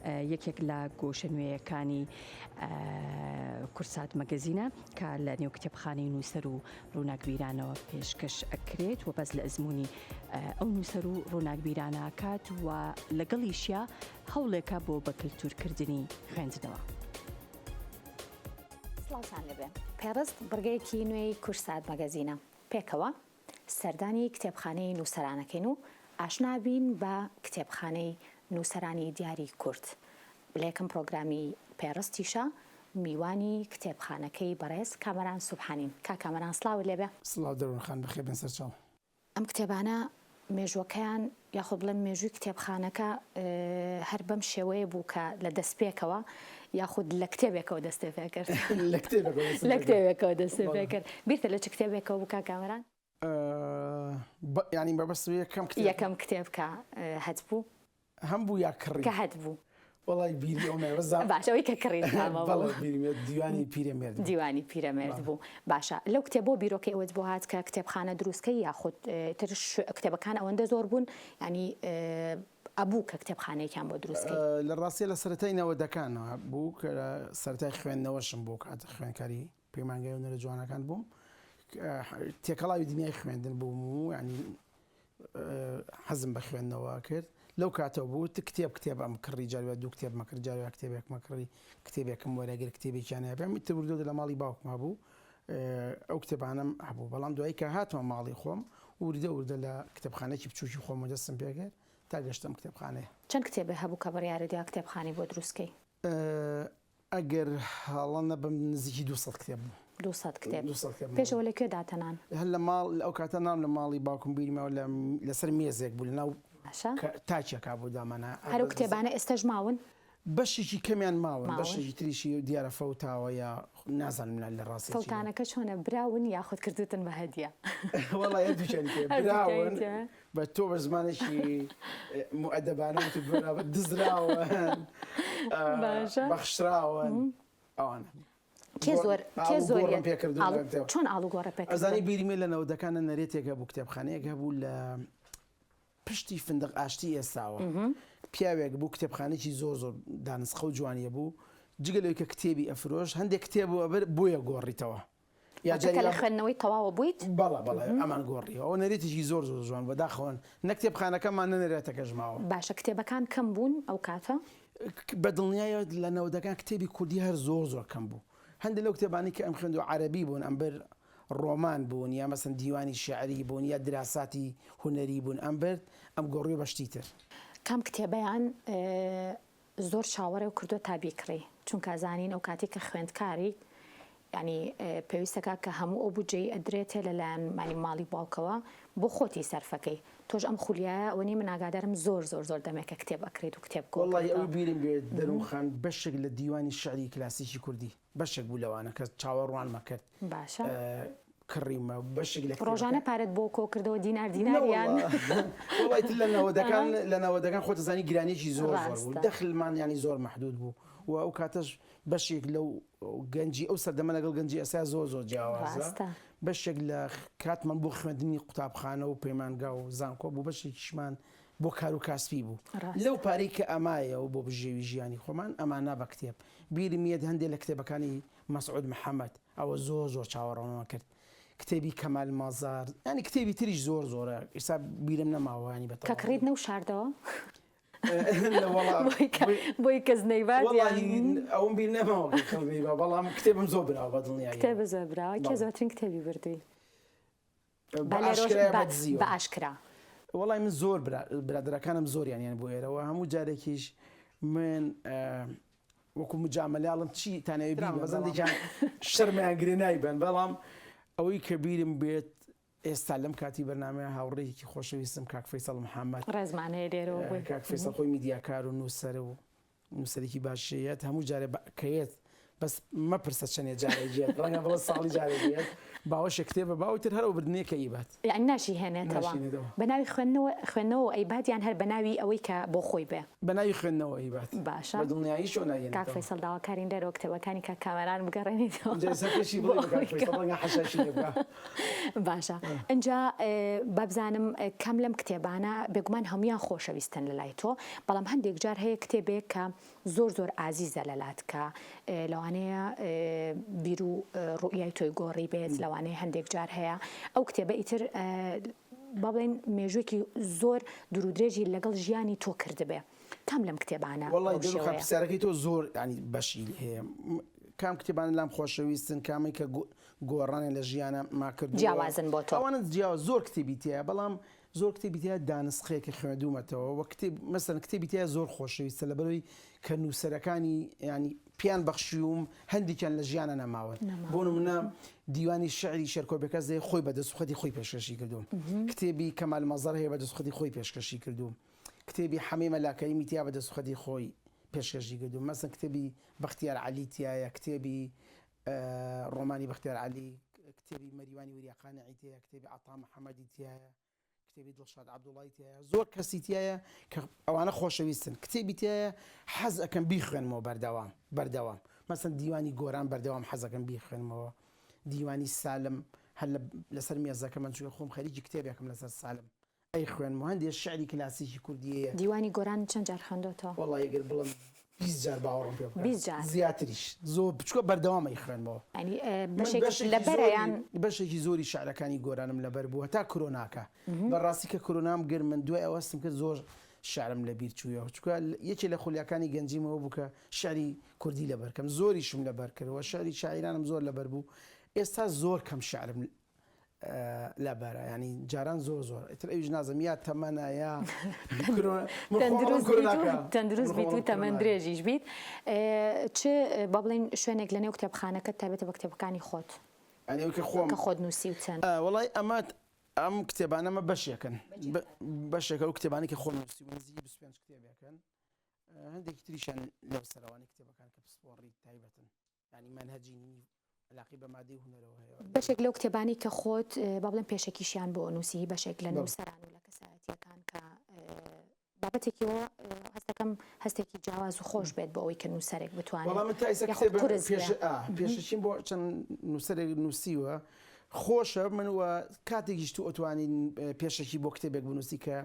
یەکێک لە گۆشە نوێیەکانی کورسات مەگەزینە کە لە نێو کتێبخانەی نووسەر و ڕووناکبیرانەوە پێشکەش ئەکرێت و بەس لە ئەزمموی ئەو نووسەر و ڕووناکبیرانە کات و لەگەڵیشیا هەوڵێکە بۆ بە کللتورکردنی خوێندنەوە. سڵاوتان لەبێ. پێڕست بڕگەیەکی نوێی کورسات مەگەزینە پێکەوە سەردانی کتێبخانەی نووسەرانەکەین و ئاشنابین بە کتێبخانەی نووسەرانی دیاری کورد. بلێکم پرۆگرامی پێڕستیشە میوانی کتێبخانەکەی بەڕێز کامەران سوبحانین. کامەران سڵاو لێبێ. سڵاو دەروونخان بەخێر بن سەرچاو. ئەم کتێبانە مێژوەکەیان یاخۆ بڵێن مێژووی کتێبخانەکە هەر بەم شێوەیە بوو کە لە دەستپێکەوە یاخود لە کتێبێکەوە دەستێ پێ کرد. لە کتێبێکەوە دەستێ پێ کرد. بیرتە لە چ کتێبێکەوە بوو کامەران؟ یعنی بەبەست یەکەم کتێب کە هەت بوو؟ هەم بوو یا کڕی؟ کە هەت بوو. وڵی بیری ئەو نەوەزان باشەوەی کە کڕیت دیوانی پیرەمێرد. دیوانی پیرەمێرد بوو. باشە لەو کتێبۆ بیرۆکەی ئەوەت بۆ هات کە کتێبخانە دروستکەی یاخود ترش کتێبەکان ئەوەندە زۆر بوون ینی ئەبوو کە کتێبخانەیەکیان بۆ دروستکەی؟ لە ڕاستی لە سەرەتای نەوەدەکانەوە بوو کە سەرەتای خوێندنەوەشم بۆ کاتە خوێندکاری پەیمانگای هونەرە جوانەکان بووم تێکەڵاوی دنیای خوێندن بووم و ینی حەزم بە خوێندنەوە کرد. لەو کاتەوە بوو کتێب ئەم کڕی جاروە دوو کتێب مەکرد جاروە کتێبێک مەکڕی کتێبێکم وەرەگەر کتێبێکیانە پێم تبردۆ لە ماڵی باوکما بوو ئەو کتێبانم هەبوو بەڵام دوایی کە هاتمە ماڵی خۆم وردە لە کتێبخانەی بچووکی خۆم دەستم پێگەر تا گەشتم کتێبخانەیە. چەند کتێبێ هەبوو کە بڕیارەدیا کتێبخانەی بۆ دروستکەی؟ ئەگەر هەڵە نەبم نزیکی 200 کتێب بوو. 200 کتێب پێشەوە لەکوێ داتەنان؟ هەر لە ماڵ ئەو کاتە نام لە ماڵی باوکم بیرمەوە لەسەر مێزێک بوو لەناو تاچێکا بوو دامانە. هەرو کتێبانە ئێستاش ماون؟ بەشێکی کەمیان ماون بەشێکی تریشی دیارە فەوتاوە یا نازانم لە ڕاستی فەوتانەکە چۆنە براون یاخود کردوتن بە هەدیە؟ وەڵی دووچەند براون بە تۆ بە زمانێکی مؤدەبانە دزراون بەخشراون ئەوانە. چۆن ئاڵوگۆڕە پێ ئەزانی بیرمێ لە نەوەدەکانە نەرێتێکە بوو کتێبخانەیەک هەبوو لە پشتی فندق ئاشتی ئێستاوە پیاوێک بوو کتێبخانێکی زۆر دانسخە و جوانیە بوو جگەلەوەی کە کتێبی ئەفرۆش هەندێک کتێب بۆیە گۆڕیتەوە لە خوێندنەوەی تەواوە بوویت؟ بەڵێ ئەمان گۆڕیەوە ئەو نەرێتێکی زۆر جوان بەداخەوەن نە کتێبخانەکەمان نەنەرێتەکە ژماوە. باشە کتێبەکان کەم بوون ئەو کاتە؟ بە دڵنیایە لە نەوەدەکان کتێبی کوردی هەر زۆر کەم بوو. هەندێک لەو کتێبانی کە ئەم خوێندو عەرەبی بوون ئەمبەر ڕۆمان بوون یا مەسەن دیوانی شعری بوون یا دراساتی هونەری بوون ئەم گۆڕیوە بەشتی تر. کام کتێبەیان زۆر چاوەڕێ و کردووە تا بیکڕی چونکە زانین ئەو کاتی کە خوێندکاری ینی پێویستەکە کە هەموو ئەو بودجەی ئەدرێتێ لەلایەن ماڵی باوکەوە بۆ خۆتی سەرفەکەی تۆش ئەم خولیایە ئەوەنی من ئاگادارم زۆر دەمێکە کتێب ئەکرێت و کتێب کۆ. وەڵی ئەوی بیرم بێت دەروونخان بەشێک لە دیوانی شعری کلاسیکی کوردی بەشێک بوو لەوانە کە چاوەڕوانمە کرد. باشە کڕیمە بەشێک لە ڕۆژانە پارەت بۆ کۆکردەوە دیناریان لە نەوەدەکان خۆت زانی گرانیێکی زۆر بوو دەخلمان ینی زۆر مەحدود بوو و ئەو کاتەش بەشێک لەو گەنجی ئەو سەردەمە لەگەڵ گەنجی ئەسا زۆر جیاوازە بەشێک لە کاتمان بۆ خوێندنی قوتابخانە و پەیمانگا و زانکۆ بوو بەشێکیشمان بۆ کار و کاسبی بوو لەو پارەی کە ئەمایەوە بۆ بژێوی ژیانی خۆمان ئەمانە بە کتێب بیرمیێت هەندێک لە کتێبەکانی مەسعود محەممەد ئەوە زۆر چاوەڕەوە کرد کتێبی کەمال مازار ینی کتێبی تریش زۆرە ئێستا بیرم نەماوانی بە کەکڕیت نەو شاردەوە بۆی کەس نەیبات ئەوم بیر نەماوە بەڵام کتێبم زۆر براوە بە دڵنیایی کتێبە زۆر براوە کێ زۆرترین کتێبی بردووی بە ئاشکرا؟ وەڵی من زۆر برادەرەکانم زۆریان بۆ ئێرەوە هەموو جارێکیش من وەکو مجامەلیاڵم چی تانەوەی بەزەندێکیان شەرمیان گرێ نایبن بەڵام ئەوەی کە بیرم بێت ئێستا لەم کاتی بەرنامەیە هاوڕێیەکی خۆشەویستم کاک فەیسەڵ محەممەد ڕێزمانەیە لێرەوە کاک فەیسەڵ خۆی میدیاکار و نووسەر و نووسەرێکی باشەیەت هەموو جارێ کەیت بەس مەپرسە چەندێ جارێکێت ڕەنگە بڵە ساڵی جارێکێت باوەشە کتێبە باوتر هەرەوە بردنێ کە ئیبات یعنی ناشی هێنێتەوە بە ناوی خوێندنەوە ئەیباتیان هەر بە ناوی ئەوەی کە بۆ خۆی بێ بە ناوی خوێندنەوە ئیبات باشە بە دڵنیایی شۆ نایێن کاک فەیسەڵ داواکارین دەرەوە کتێبەکانی کە کامەران بگەڕێنیتەوە باشە اینجا بابزانم کەم لەم کتێبانە بێگومان هەمویان خۆشەویستن لە لای تۆ بەڵام هەندێک جار هەیە کتێبێک کە زۆر ئازیزە لەلات کە لەوانەیە بیر و ڕوئیای تۆی گۆڕی بێت لەوانەیە هەندێک جار هەیە ئەو کتێبە ئیتر با بڵێن مێژوێکی زۆر دوورودرێژی لەگەڵ ژیانی تۆ کردبێ کام لەم کتێبانە پرسیارەکەی تۆ زۆر ینی بەشی هەیە کام کتێبان لام خۆشەویستن کامی کە گۆڕانێ لە ژیانە ماکرد جیاوازن بۆ تۆ ئەوانە جیاواز زۆر کتێبی تەیە بەڵام زۆر کتێبی تەیە دانسخەیەکە خوێندومەتەوە وە کتێب مەسەن کتێبی تەیە زۆر خۆشەویستە لەبەرەوەی کە نووسەرەکانی ینی پیان بەخشیوم هەندێکیان لە ژیانە نەماون بۆ نمونە دیوانی شعری شێرکۆبەکە زێ خۆی بە دەستخوەتی خۆی پێشکەشی کردوم کتێبی کەمال مەزەر هەیە بە دەستخوەتی خۆی پێشکەشی کردوم کتێبی حەمێ مەلاکەیمی تیا بە دەستخوەتی خۆی پێشکەشی کردوم مەسەن کتێبی بەختیار عەلی تایە کتێبی ڕۆمانی بەختیار عەلی کتێبی مەریوانی وریاقانعی تایە کتێبی عەتا محەممەدی تایە کتێبی دڵشاد عەبدوڵای تایە زۆر کەسی تایە کە ئەوانە خۆشەویستن کتێبی تایە حەز ئەەکەم بیخوێنمەوە بەردەوام مەسەن دیوانی گۆران بەردەوام حەز ئەەکەم بیخوێنمەوە دیوانی سالم هەر لەسەر مێزەکە من چووە خۆم خەریکی کتێبێکم لەسەر سالم ئەی خوێنمەوە هەندێک شعری کلاسیکی کوردیەیە دیوانی گۆران چەند جار خوێندۆتەوە وەڵڵی ئەگەر بڵم 20 جار باوەڕم پێ 20 جار زیاتریش زۆر بچکۆ بەردەوامەی خوێنمەوە بەشێکی زۆری شعرەکانی گۆرانم لەبەر بوو هەتا کۆرۆناکە بەڕاستی کە کۆرۆنام گرمن دوای ئەوەستم کرد زۆر شعرم لەبیر چوویەوە چکە یەکێ لە خولیاکانی گەنجیمەوە بوو کە شعری کوردی لەبەرکەم زۆریشم لەبەر کردەوە شعری شاعرانم زۆر لەبەر بوو ئێستا زۆر کەم شعرم لەبەرە ینی جاران زۆر ئیتر ئەویش نازم یا تەمەنە یا تەندروست بیت و تەمەند درێژیش بیت چ با بڵێن شوێنێک لە نێو کتێبخانەکە تابێتە بە کتێبەکانی خۆت کە خۆت نووسی و چەند وەڵی ئەم کتێبانەمە بەشێکن بەشێکە و کتێبانی کە خۆ نووسی و نزیکی 25 کتێبێکن هەندێکی تریشان لەو سەروانی کتێبەکان کە پسپۆڕی تایبەتن ینی منهەجی علاقی بە مادەی هونەرەوە هەیە بەشێک لەو کتێبانی کە خۆت با بڵێن پێشەکیشیان بۆ نووسی بەشێک لە نووسەران و لە کەسایەتیەکان کە بابەتێکیەوە هەستەکەم هەستێکی جیاواز و خۆش بێت بۆ ئەوەی کە نووسەرێک بتوانێت پێشەچین بۆ چەند نووسەرێک نووسیوە خۆشە من وە کاتێکیش تو ئەتوانین پێشەکی بۆ کتێبێک بنووسی کە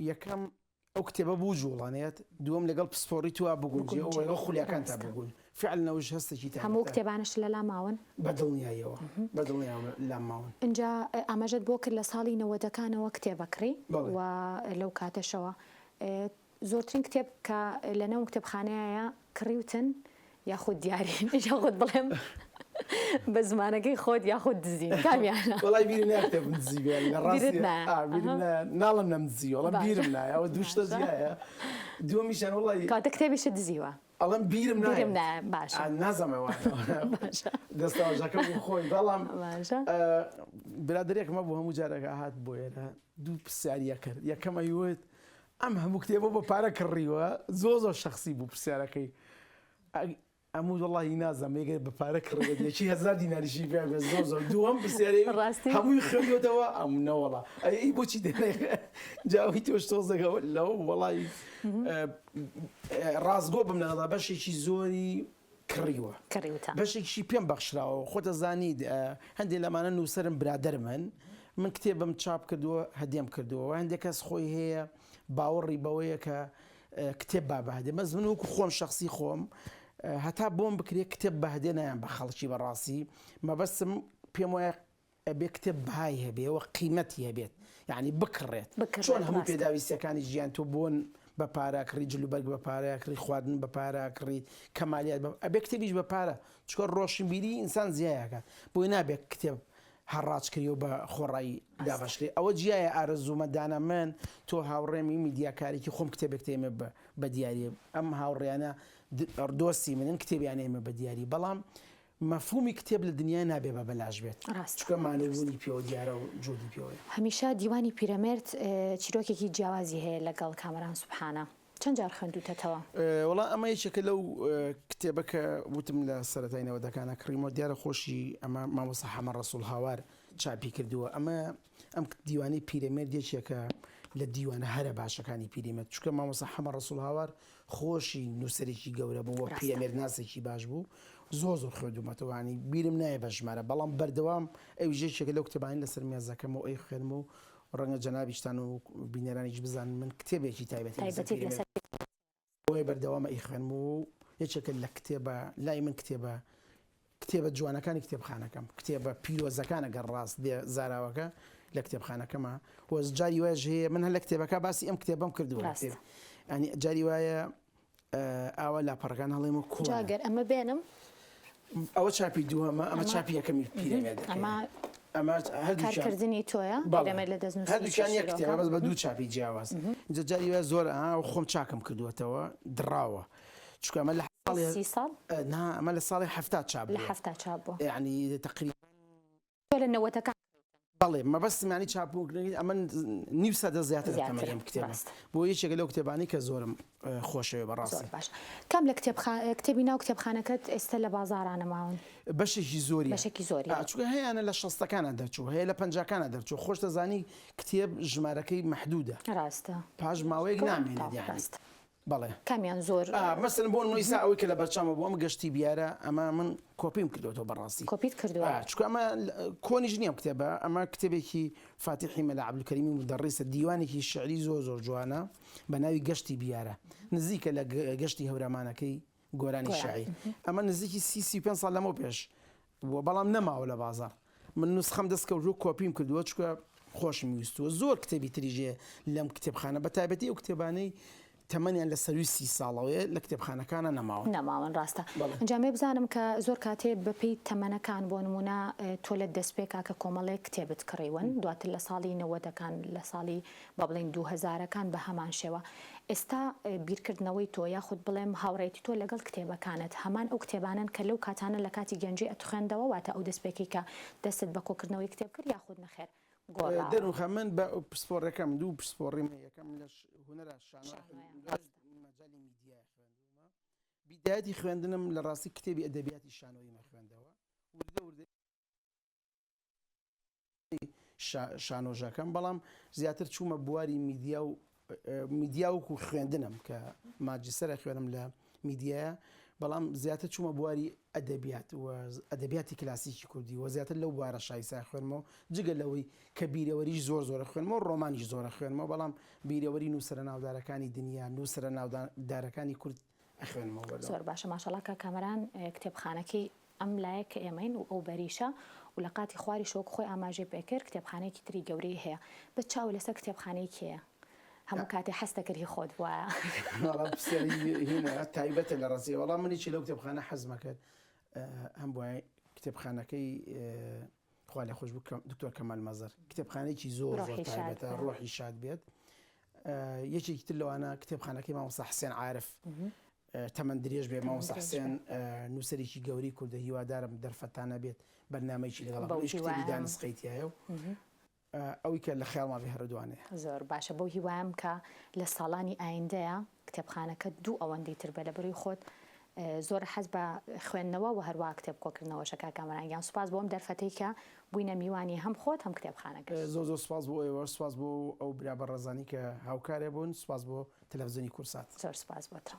یەکەم ئەو کتێبە بوو جوڵانێت دووەم لەگەڵ پسپۆڕی توە بگونجی ئەوەی خولیاکان تا بگون فعلنەوەش هەستێکی تا هەموو کتێبانش لە لاماون بەدڵنیاییەوە لاماون اینجا ئاماژەت بۆ کرد لە ساڵی 90ەکانەوە کتێبەکڕی و لەو کاتەشەوە زۆرترین کتێب کە لە نێو کتێبخانەیە کڕیوتن یاخود دیارین یاخود بڵێم بە زمانەکەی خۆت یاخود دزین کامیانە وڵای بیرم نایە کتێبم دزی بێ ناڵم نەمدزیوەڵام بیرم نایە ئەوە دووشتە زیایە دووەمیشان وڵی کاتە کتێبیشە دزیوە ئەڵم بیرم نایە باشە نازەمەوە دەستاژەکە بۆ خۆی بەڵام برادێکمە بۆ هەموو جارەکە هات بۆ ئێرە دوو پرسیاریە کرد یەکەمە یوت ئەم هەموو کتێبە بە پارە کڕیوە زۆر شەخصی بوو پرسیارەکەی ئەموو وڵی نازەم ێگەر بە پارە کڕێت یەکی 1000 دیناریشی پێ زۆر دووەم پرسیاری هەمووی خوێندوتەوە ئەم نەوەڵا ئەی بۆچی دێنێ جاوی تۆش تۆزەکەەوە لەو وڵی ڕاستگۆ بم لەغدا بەشێکی زۆری کڕیوە بەشێکیشی پێم بەخشراوە خۆتە زانید هەندێک لەمانە نووسەرم برادەرمن من کتێبم چاپ کردووە هەدێم کردووە هەندێک کەس خۆی هەیە باوەڕی بەوەیە کە کتێب بابهدێ مەز من وەکو خۆم شخصی خۆم هەتا بۆم بکرێت کتێب بەهدێ نایان بە خەڵکی بەڕاستی مەبەستم پێم وایە ئەبێ کتێب بهای هەبێەوە قیمەتی هەبێت یعنی بکڕێت چۆن هەموو پێداویستەکانی ژیان تۆ بۆن بە پارە کڕی جلوبەرگ بە پارە کڕی خواردن بە پارە کڕی کەمالیات ئەبێ کتێبیش بە پارە چکە ڕۆشنبیری ئینسان زیایەکە بۆی نابێت کتێب هەڕاج کردەوە بە خۆڕایی دابشێ ئەوە جیایە ئارەزومەدانە من تۆ هاوڕێمی میدیاکارێکی خۆم کتێبێک تێمە بە دیارە ئەم هاوڕێیانە دۆستی منن کتێبیان ئێمە بە دیاری بەڵام مەفهومی کتێب لە دنیای نابێ بە بەلاش بێت چکە مانەبوونی پێوە دیارە و جۆدی پێوەیە هەمیشە دیوانی پیرەمێرد چیرۆکێکی جیاوازی هەیە لەگەڵ کامەران سوبحانە چەند جار خوێندووتەتەوە؟ وڵا ئەمە یەکێکە لەو کتێبەکە وتم لە سەرەتاینەوەدەکانە کڕیمۆ دیارە خۆشی ئەمە مامۆستا حەمەد ڕەسوول هاوار چاپی کردووە. ئەم دیوانەی پیرەمێرد یەکێکە لە دیوانە هەرە باشەکانی پیرەمێرد، چونکە مامۆستا حەمەد ڕەسوول هاوار خۆشی نووسەرێکی گەورە بوو، پیرەمێرد ناسێکی باش بوو، زۆر خوێندومەتەوە، ینی بیرم نایە بە ژمارە، بەڵام بەردەوام ئەو یەکێکە لەو کتێبانی لەسەر مێزەکەمەوە ئەی خوێنمە و ڕەنگە جەنابیشتان و بینەرانیش بزانن من کتێبێکی تایبەتی بۆی بەردەوامە ئەی خوێنم و یەکێکە لە کتێبە لای من کتێبە جوانەکانی کتێبخانەکەم، کتێبە پیرۆزەکانە گەڕ ڕاست دێ زاراوەکە لە کتێبخانەکەمە. وەس جاری وایە هەیە من هەر لە کتێبەکە باسی ئەم کتێبەم کردووە، ینی جاری وایە ئاوا لاپەڕەکان هەڵێمە کۆگەر ئەمە بێنم ئەوە چاپی دووەمە، ئەمە چاپی یەکەمی پیرەمێرد، ئەمە کارکردنی تۆیە لە دەستنووس هەردووچیان یەک کتێبە بەس بە دوو چاپی جیاواز. اینجا جاری وایە زۆر خۆم چاکم کردووەتەوە دراوە، چونکە ئەمە لە ساڵ ئەمە لە ساڵی 70 چاپ لە 70 چاپ بووە، یعنی تقریبا لە 90ەکان بەڵێ مەبەستمانی چاپبوو ئەمە نیو سەدە زیاتر تەمەنیم کتێبە، بۆ یەکێکە لەو کتێبانی کە زۆرم خۆشەوێ بەڕاستی. باش کام لە کتێبی ناو کتێبخانەکەت ئێستا لە بازاڕانە ماون؟ بەشێکی زۆری چونکە هەیەیانە لە 60ەکانە دەرچوو، هەیە لە 50ەکانە دەرچوو، خۆش دەزانی کتێب ژمارەکەی مەحدودە، ڕاستە پاش ماوەیەک نامێنێت یعنی بەڵێ کامیان زۆر مەسەن بۆ نوویسا ئەوەی کە لە بەرچامە بۆ ئەم گەشتی بیارە ئەمە من کۆپیم کردوەوە بەڕاستی کۆپیت کردووە، چونکە ئەمە کۆنیش نییە کتێبە، ئەمە کتێبێکی فاتحی مەلا عەبدولکەریمی مدەڕیسە، دیوانێکی شعری زۆر جوانە بە ناوی گەشتی بیارە، نزیکە لە گەشتی هەورەمانەکەی گۆرانی شاعیر. ئەمە نزیکی 35 ساڵ لەمەوە پێش بووە، بەڵام نەماوە لە بازار، من نوسخەم دەستکەوت کۆپیم کردووە چونکە خۆشم ویستووە. زۆر کتێبی تریژێ لەم کتێبخانە، بە تایبەتی ئەو کتێبانەی تەمەنیان لە سەروی 30 ساڵەوەیە لە کتێبخانەکانە نەماون ڕاستە. ئەنجامێ بزانم کە زۆر کاتێ بەپێی تەمەنەکان بۆ نمونە تۆ لە دەستپێکا کە کۆمەڵێک کتێبت کڕیون دواتر لە ساڵی 90ەکان لە ساڵی با بڵێن 2000ەکان بە هەمان شێوە، ئێستا بیرکردنەوەی تۆ یاخود بڵێم هاوڕێتی تۆ لەگەڵ کتێبەکانت هەمان ئەو کتێبانن کە لەو کاتانە لە کاتی گەنجی ئەتوخێندەوە، واتە ئەو دەستپێکی کە دەستت بە کۆکردنەوەی کتێب کرد یاخود نەخێر؟ دەروخە من بە پرسپۆڕەکەم دوو پرسپۆڕیم یەکەم لە هونەرە مەجای میدیای خوێندومە، بیدایەتی خوێندنم لە ڕاستی کتێبی ئەدەبیاتی شانۆیمە خوێندەوە، شانۆژەکەم، بەڵام زیاتر چوومە بواری میدیا وکو خوێندنم کە ماجستەرە خوێنم لە میدیایە، بەڵام زیاتر چوومە بواری ئەدەبیات و ئەدەبیاتی کلاسیکی کوردی و زیاتر لەو بوارە شایسا خوێنمەوە، جگە لەوەی کە بیرەوەریش زۆرە خوێنمەوە، ڕۆمانیش زۆرە خوێنمەوە، بەڵام بیرەوەری نووسرە ناودارەکانی دنیا، نووسرە ناودارەکانی کورد ئەخوێنمەوە. زۆر باشە ماشەڵڵا کە کامەران کتێبخانەکەی ئەم لایە کە ئێمەین و ئەو بەریشە و لە قاتی خواری شۆک خۆی ئاماژێ پێکرد کتێبخانەیەکی تری گەورەی هەیە، بە چاو لەسەر کتێبخانەی کێیە؟ هەموو کاتێ حەستە کردی خۆت وایە تایبەتە لە ڕاستی، وەڵام منیی لەو کتێبخانە حەزمە کرد، هەم وایە کتێبخانەکەی خوا لێ خۆش بوو دکتۆر کەمال مەزەر، کتێبخانەیەکی زۆر تایبەتە، ڕۆحی شاد بێت. یەکێکی تر لەوانە کتێبخانەکەی مامۆستا حسێن عارف، تەمەند درێژ بێ، مامۆستا حسێن نووسەرێکی گەوری کوردە، هیوادارم دەرفەتانە بێت بەرنامەیەکی لەگەڵ کتێبی دانسقیتیایە و ئەوی کە لە خەیاڵما بێ هەردووانێ. زۆر باشە، بەو هیوایم کە لە ساڵانی ئایندەیە کتێبخانەکە دوو ئەوەندەی تر بە لەبەری خۆت زۆر حەز بە خوێندنەوە و هەروە کتێب کۆکردنەوەشە کاکامەرانگیان. سوپاس بۆ ئەم دەرفەتەی کە بووینە میوانی هەم خۆت هەم کتێبخانەکە. زۆر سوپاس بۆ ئێوە، سوپاس بۆ ئەو برا بە ڕێزانی کە هاوکارێ بوون، سوپاس بۆ تەلەڤیزیۆنی کورسات. زۆر سوپاس بۆتە.